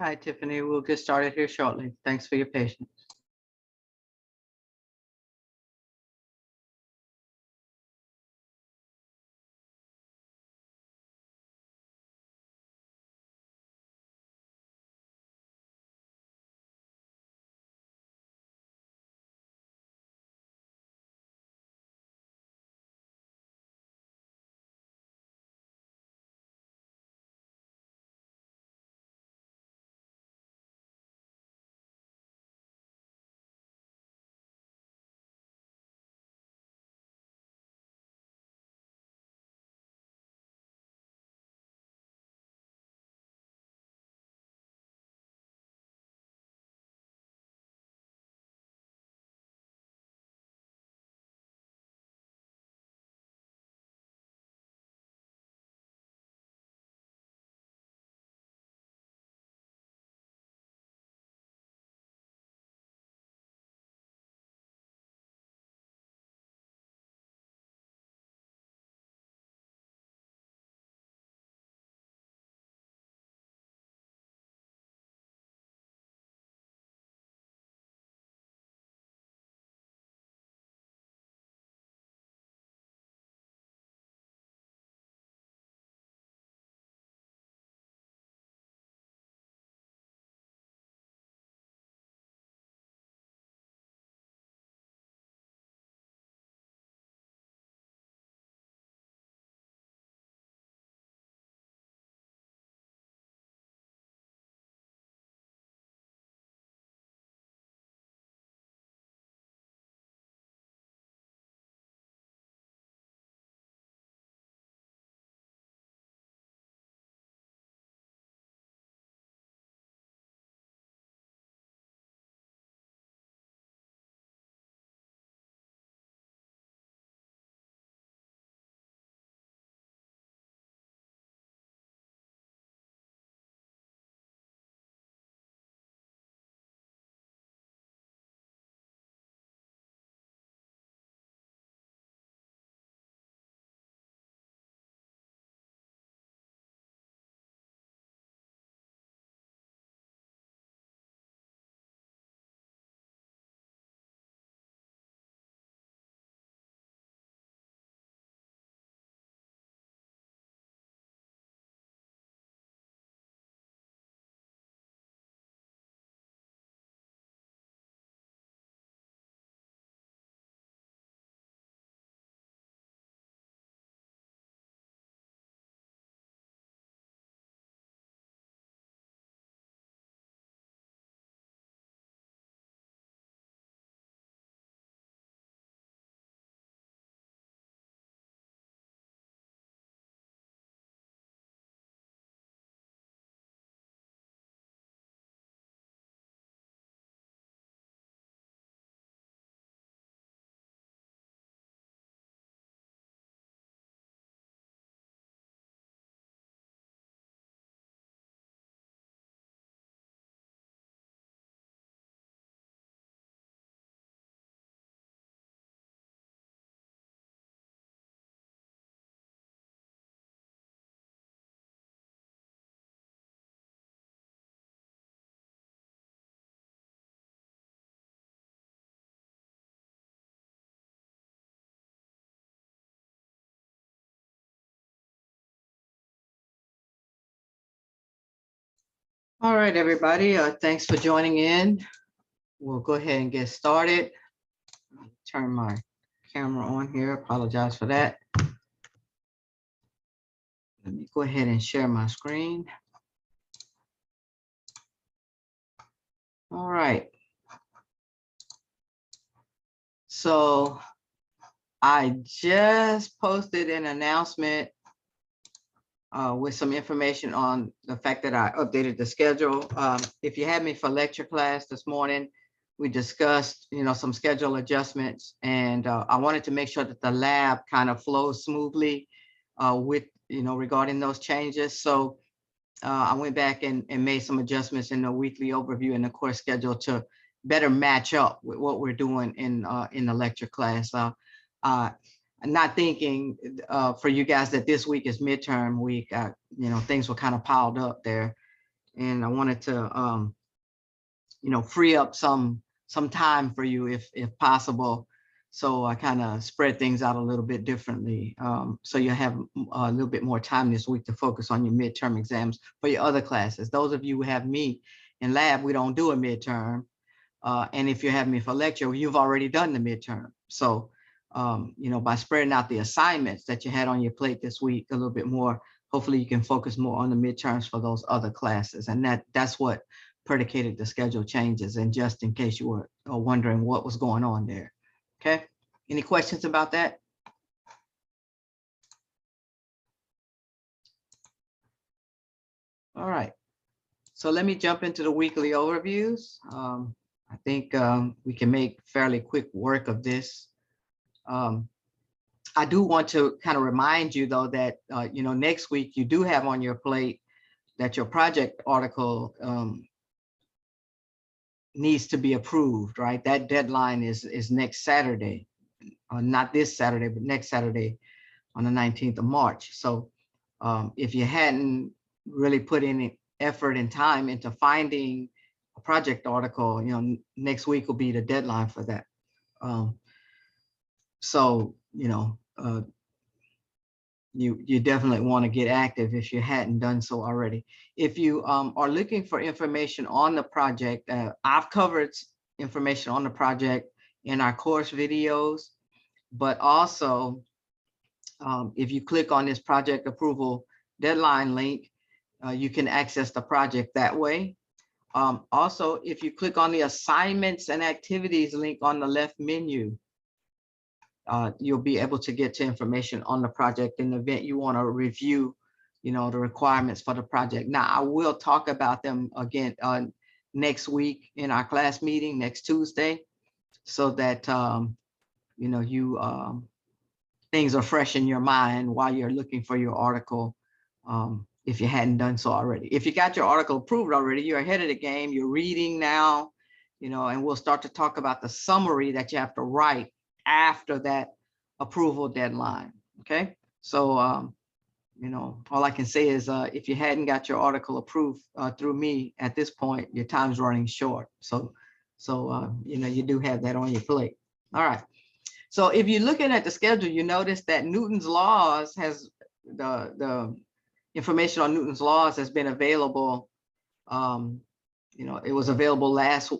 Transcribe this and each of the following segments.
Hi, Tiffany. We'll get started here shortly. Thanks for your patience. All right, everybody. Thanks for joining in. We'll go ahead and get started. Turn my camera on here. Apologize for that. Let me go ahead and share my screen. All right. So I just posted an announcement with some information on the fact that I updated the schedule. If you had me for lecture class this morning, we discussed, some schedule adjustments, and I wanted to make sure that the lab kind of flows smoothly with, regarding those changes. So I went back and made some adjustments in the weekly overview and the course schedule to better match up with what we're doing in the lecture class. Not thinking for you guys that this week is midterm week. Things were kind of piled up there. and I wanted to, free up some time for you if possible. So I kind of spread things out a little bit differently. So you have a little bit more time this week to focus on your midterm exams for your other classes. Those of you who have me in lab, we don't do a midterm. And if you have me for lecture, you've already done the midterm. So, by spreading out the assignments that you had on your plate this week a little bit more, hopefully you can focus more on the midterms for those other classes. And that's what predicated the schedule changes. And just in case you were wondering what was going on there. Okay. Any questions about that? All right. So let me jump into the weekly overviews. I think we can make fairly quick work of this. I do want to kind of remind you, though, that, next week you do have on your plate that your project article needs to be approved, right? That deadline is next Saturday, not this Saturday, but next Saturday on the 19th of March. So if you hadn't really put any effort and time into finding a project article, next week will be the deadline for that. So, you definitely want to get active if you hadn't done so already. If you are looking for information on the project, I've covered information on the project in our course videos, but also if you click on this project approval deadline link, you can access the project that way. Also, if you click on the assignments and activities link on the left menu, you'll be able to get to information on the project in the event you want to review, the requirements for the project. Now, I will talk about them again next week in our class meeting next Tuesday, so that things are fresh in your mind while you're looking for your article. If you hadn't done so already. If you got your article approved already, you're ahead of the game. You're reading now, and we'll start to talk about the summary that you have to write after that approval deadline. Okay. So, all I can say is if you hadn't got your article approved through me at this point, your time's running short. So you do have that on your plate. All right. So if you're looking at the schedule, you notice that Newton's laws has the information on Newton's laws has been available. It was available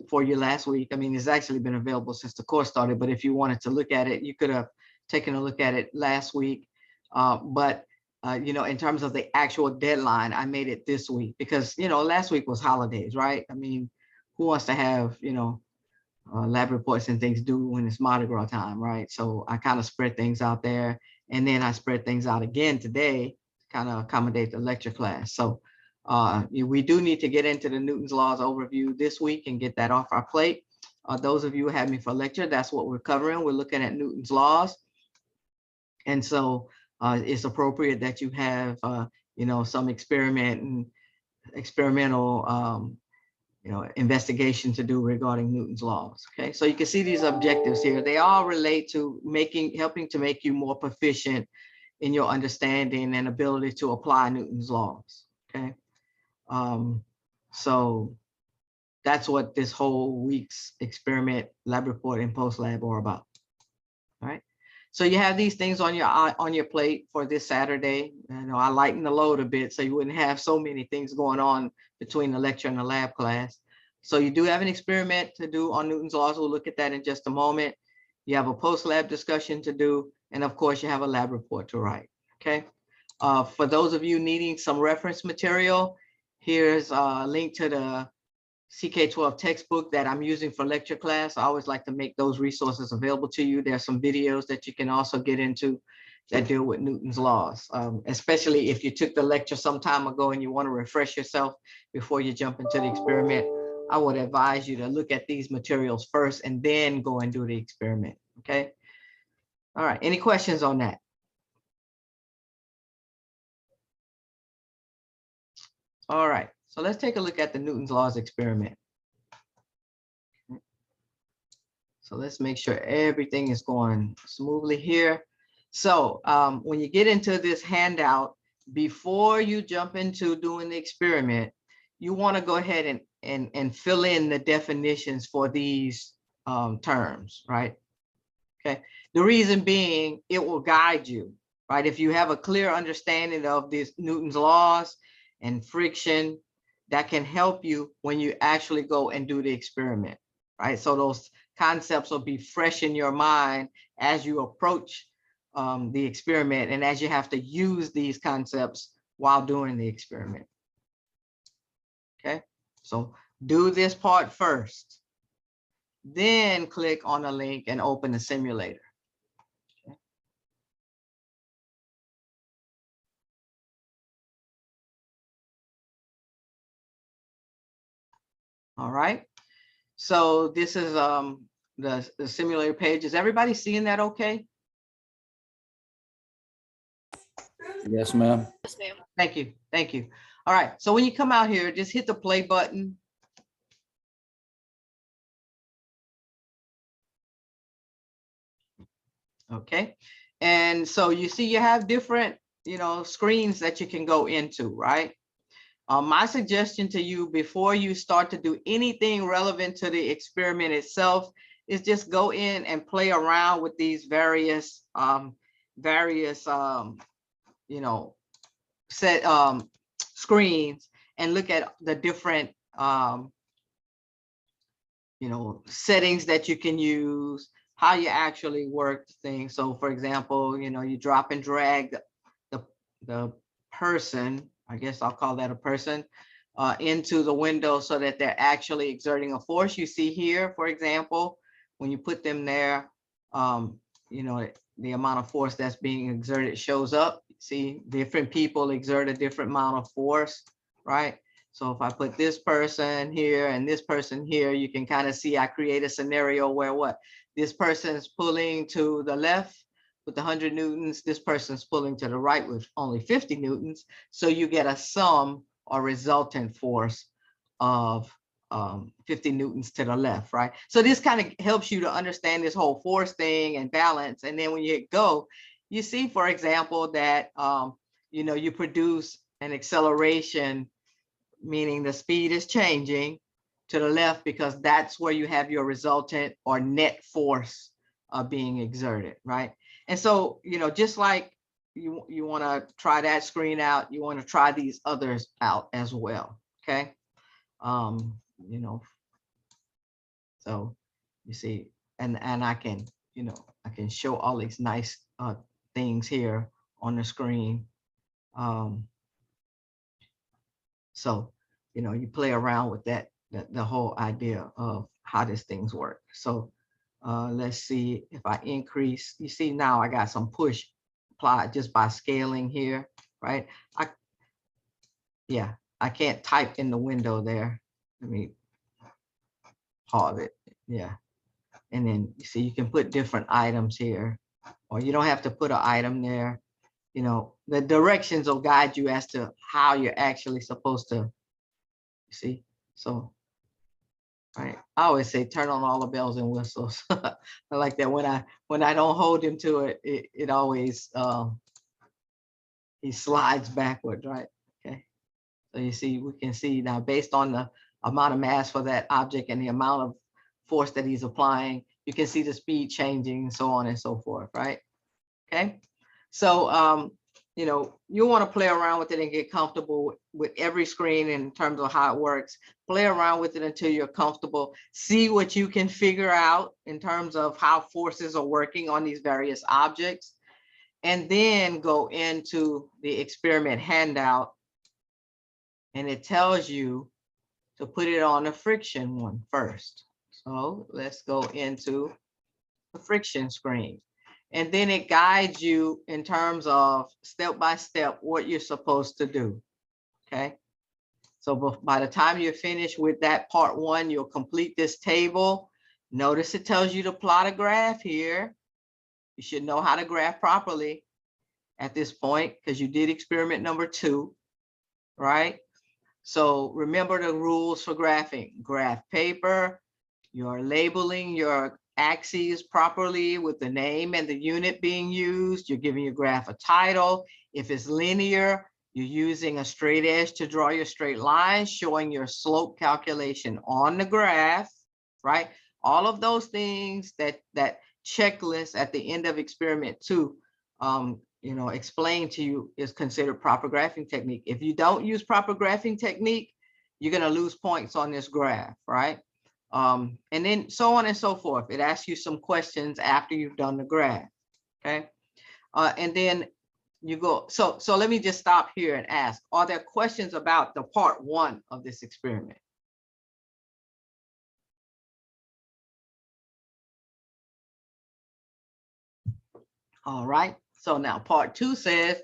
for you last week. I mean, it's actually been available since the course started, but if you wanted to look at it, you could have taken a look at it last week. But in terms of the actual deadline, I made it this week because, last week was holidays, right? I mean, who wants to have, lab reports and things due when it's Mardi Gras time, right? So I kind of spread things out there, and then I spread things out again today, kind of accommodate the lecture class. So we do need to get into the Newton's laws overview this week and get that off our plate. Those of you who have me for lecture, that's what we're covering. We're looking at Newton's laws. And so it's appropriate that you have, some experimental, investigation to do regarding Newton's laws. Okay, so you can see these objectives here. They all relate to helping to make you more proficient in your understanding and ability to apply Newton's laws. Okay, so that's what this whole week's experiment, lab report, and PostLab are about. All right. So you have these things on your plate for this Saturday. I lightened the load a bit so you wouldn't have so many things going on between the lecture and the lab class. So you do have an experiment to do on Newton's laws. We'll look at that in just a moment. You have a post-lab discussion to do, and of course you have a lab report to write. Okay. For those of you needing some reference material, here's a link to the CK12 textbook that I'm using for lecture class. I always like to make those resources available to you. There's some videos that you can also get into that deal with Newton's laws, especially if you took the lecture some time ago and you want to refresh yourself before you jump into the experiment. I would advise you to look at these materials first and then go and do the experiment. Okay. All right. Any questions on that? All right. So let's take a look at the Newton's laws experiment. So let's make sure everything is going smoothly here. So when you get into this handout, before you jump into doing the experiment, you want to go ahead and fill in the definitions for these terms, right? Okay. The reason being, it will guide you, right? If you have a clear understanding of this Newton's laws and friction, that can help you when you actually go and do the experiment, right? So those concepts will be fresh in your mind as you approach the experiment and as you have to use these concepts while doing the experiment. Okay, so do this part first, then click on the link and open the simulator. Okay. All right, so this is the simulator page. Is everybody seeing that okay? Yes, ma'am. Yes, ma'am. Thank you, thank you. All right, so when you come out here, just hit the play button. Okay, and so you see you have different, screens that you can go into, right? My suggestion to you before you start to do anything relevant to the experiment itself is just go in and play around with these various screens and look at the different settings that you can use, how you actually work things. So for example, you drop and drag the person, I guess I'll call that a person, into the window so that they're actually exerting a force. You see here, for example, when you put them there, the amount of force that's being exerted shows up. See, different people exert a different amount of force, right? So if I put this person here and this person here, you can kind of see I create a scenario where what? This person's pulling to the left with 100 newtons, this person's pulling to the right with only 50 newtons. So you get a sum or resultant force of 50 newtons to the left, right? So this kind of helps you to understand this whole force thing and balance. And then when you hit go, you see, for example, that you produce an acceleration, meaning the speed is changing to the left because that's where you have your resultant or net force being exerted, right? And so, just like you want to try that screen out, you want to try these others out as well, okay? So you see, and I can, I can show all these nice things here on the screen. So, you play around with that, the whole idea of how these things work. So let's see if I increase, you see now I got some push applied just by scaling here, right? I can't type in the window there. Let me pause it. Yeah. And then you see you can put different items here, or you don't have to put an item there. The directions will guide you as to how you're actually supposed to, see. So right, I always say turn on all the bells and whistles. I like that when I don't hold him to it, it always he slides backwards, right? Okay, so you see, we can see now based on the amount of mass for that object and the amount of force that he's applying, you can see the speed changing and so on and so forth, right? Okay, so you want to play around with it and get comfortable with every screen in terms of how it works. Play around with it until you're comfortable. See what you can figure out in terms of how forces are working on these various objects, and then go into the experiment handout, and it tells you to put it on the friction one first. So let's go into the friction screen. And then it guides you in terms of step by step what you're supposed to do. Okay. So by the time you're finished with that part one, you'll complete this table. Notice it tells you to plot a graph here. You should know how to graph properly at this point because you did experiment number 2, right? So remember the rules for graphing. Graph paper, you're labeling your axes properly with the name and the unit being used. You're giving your graph a title. If it's linear, You're using a straight edge to draw your straight line, showing your slope calculation on the graph, right? All of those things that checklist at the end of experiment 2, explain to you is considered proper graphing technique. If you don't use proper graphing technique, you're going to lose points on this graph, right? And then so on and so forth. It asks you some questions after you've done the graph, okay? And then you go, so let me just stop here and ask, are there questions about the part 1 of this experiment? All right, so now part 2 says,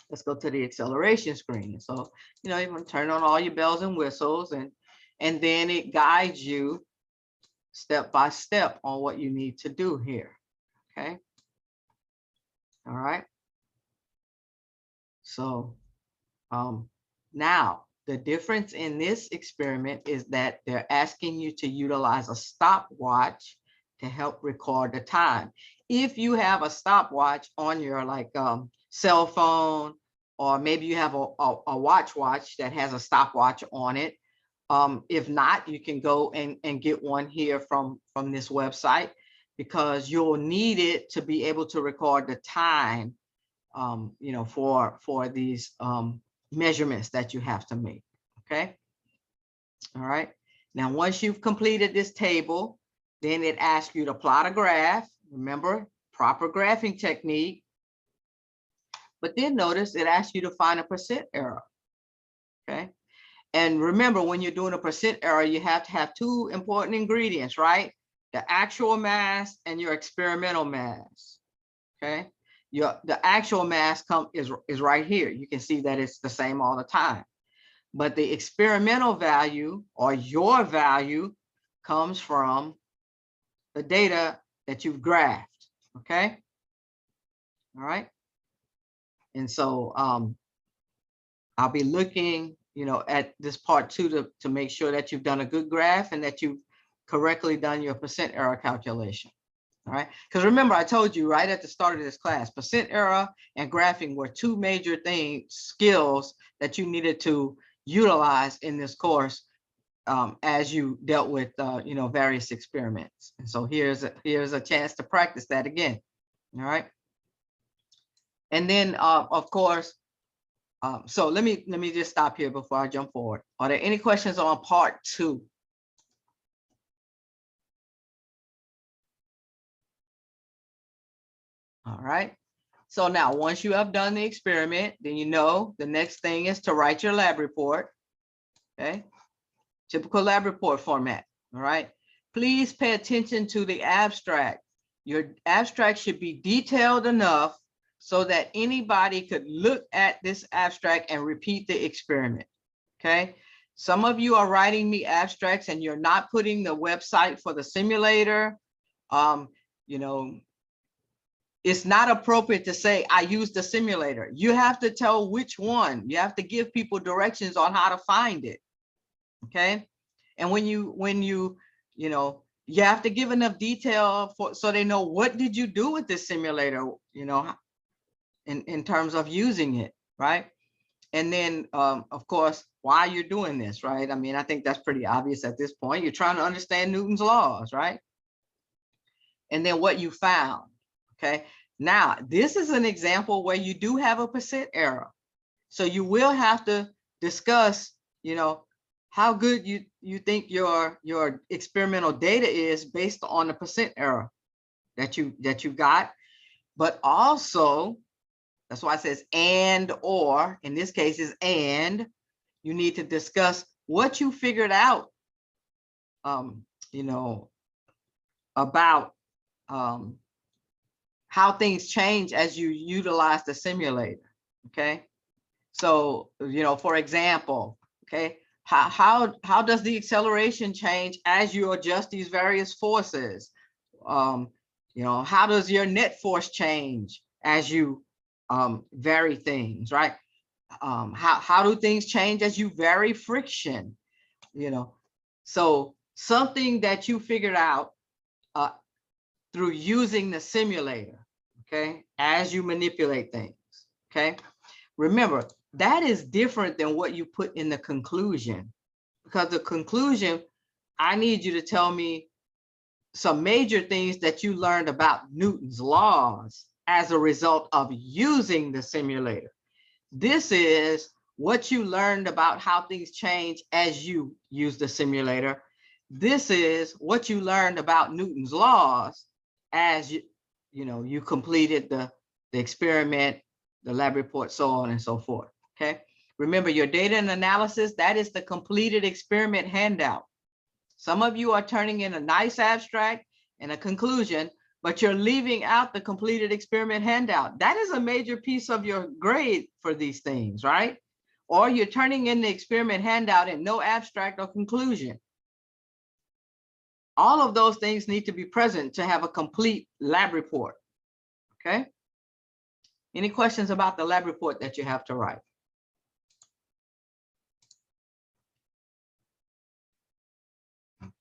let's go to the acceleration screen. So, you're going to turn on all your bells and whistles, and then it guides you step by step on what you need to do here, okay? All right. So now the difference in this experiment is that they're asking you to utilize a stopwatch to help record the time. If you have a stopwatch on your cell phone, or maybe you have a watch that has a stopwatch on it. If not, you can go and get one here from this website, because you'll need it to be able to record the time, for these measurements that you have to make, okay? All right, now once you've completed this table, then it asks you to plot a graph. Remember, proper graphing technique. But then notice it asks you to find a percent error, okay? And remember, when you're doing a percent error, you have to have 2 important ingredients, right? The actual mass and your experimental mass, okay? The actual mass is right here. You can see that it's the same all the time. But the experimental value, or your value, comes from the data that you've graphed, okay? All right. And so I'll be looking, at this part 2 to make sure that you've done a good graph and that you've correctly done your percent error calculation. All right, because remember, I told you right at the start of this class, percent error and graphing were 2 major skills that you needed to utilize in this course as you dealt with various experiments. And so here's a chance to practice that again. All right, and then of course, so let me just stop here before I jump forward. Are there any questions on part 2? All right. So now, once you have done the experiment, then the next thing is to write your lab report. Okay. Typical lab report format. All right. Please pay attention to the abstract. Your abstract should be detailed enough so that anybody could look at this abstract and repeat the experiment. Okay. Some of you are writing me abstracts and you're not putting the website for the simulator. It's not appropriate to say, I used the simulator. You have to tell which one. You have to give people directions on how to find it. Okay. And when you have to give enough detail so they know, what did you do with this simulator, in terms of using it, right? And then, of course, why you're doing this, right? I mean, I think that's pretty obvious at this point. You're trying to understand Newton's laws, right? And then what you found. Okay, now this is an example where you do have a percent error. So you will have to discuss, how good you think your experimental data is based on the percent error that you got. But also, that's why it says and, or, in this case is and, you need to discuss what you figured out, about how things change as you utilize the simulator. Okay, so for example, okay, how does the acceleration change as you adjust these various forces? How does your net force change as you vary things, right? How do things change as you vary friction? So something that you figured out through using the simulator, okay, as you manipulate things, okay? Remember, that is different than what you put in the conclusion. Because the conclusion, I need you to tell me some major things that you learned about Newton's laws as a result of using the simulator. This is what you learned about how things change as you use the simulator. This is what you learned about Newton's laws as you completed the experiment, the lab report, so on and so forth. Okay. Remember, your data and analysis, that is the completed experiment handout. Some of you are turning in a nice abstract and a conclusion, but you're leaving out the completed experiment handout. That is a major piece of your grade for these things, right? Or you're turning in the experiment handout and no abstract or conclusion. All of those things need to be present to have a complete lab report, okay? Any questions about the lab report that you have to write?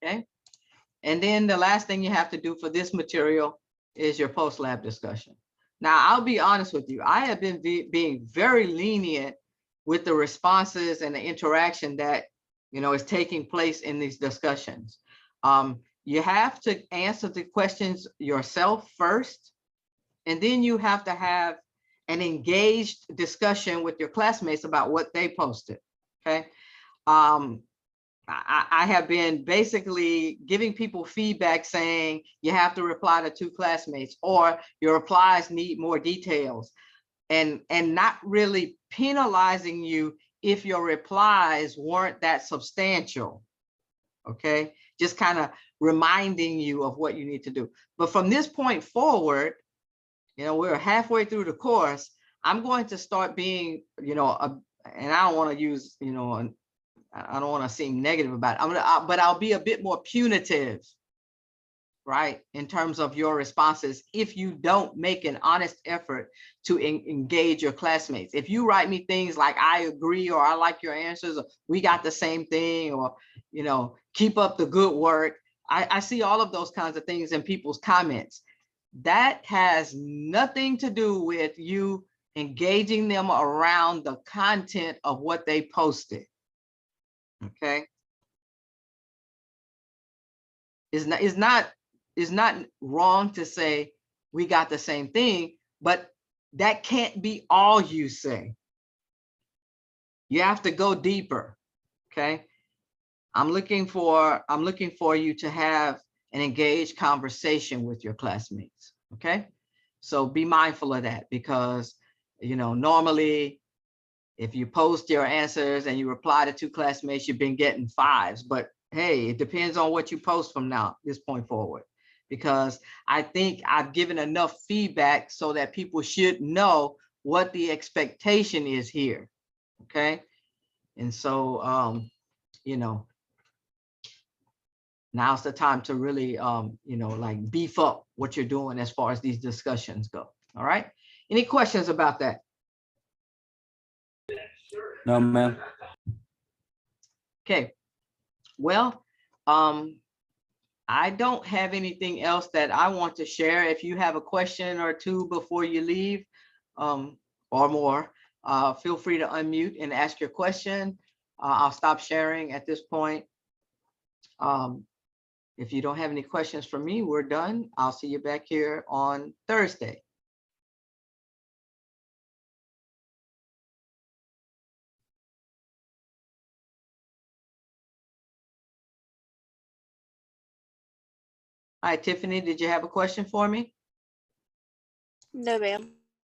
Okay, and then the last thing you have to do for this material is your post-lab discussion. Now, I'll be honest with you. I have been being very lenient with the responses and the interaction that is taking place in these discussions. You have to answer the questions yourself first, and then you have to have an engaged discussion with your classmates about what they posted. Okay. I have been basically giving people feedback saying you have to reply to 2 classmates, or your replies need more details, and not really penalizing you if your replies weren't that substantial. Okay, just kind of reminding you of what you need to do. But from this point forward, we're halfway through the course. I'm going to start being, and I don't want to use, I don't want to seem negative about it. But I'll be a bit more punitive, right, in terms of your responses if you don't make an honest effort to engage your classmates. If you write me things like "I agree," or "I like your answers," or "we got the same thing," or "keep up the good work," I see all of those kinds of things in people's comments. That has nothing to do with you engaging them around the content of what they posted. Okay, it's not wrong to say we got the same thing, but that can't be all you say. You have to go deeper. Okay, I'm looking for you to have an engaged conversation with your classmates. Okay, so be mindful of that, because normally, if you post your answers and you reply to 2 classmates, you've been getting 5s. But hey, it depends on what you post from this point forward, because I think I've given enough feedback so that people should know what the expectation is here. Okay, and so now's the time to really like beef up what you're doing as far as these discussions go. All right, any questions about that? No, ma'am. Okay, well, I don't have anything else that I want to share. If you have a question or 2 before you leave, or more, feel free to unmute and ask your question. I'll stop sharing at this point. If you don't have any questions for me, we're done. I'll see you back here on Thursday. Hi, Tiffany, did you have a question for me? No, ma'am.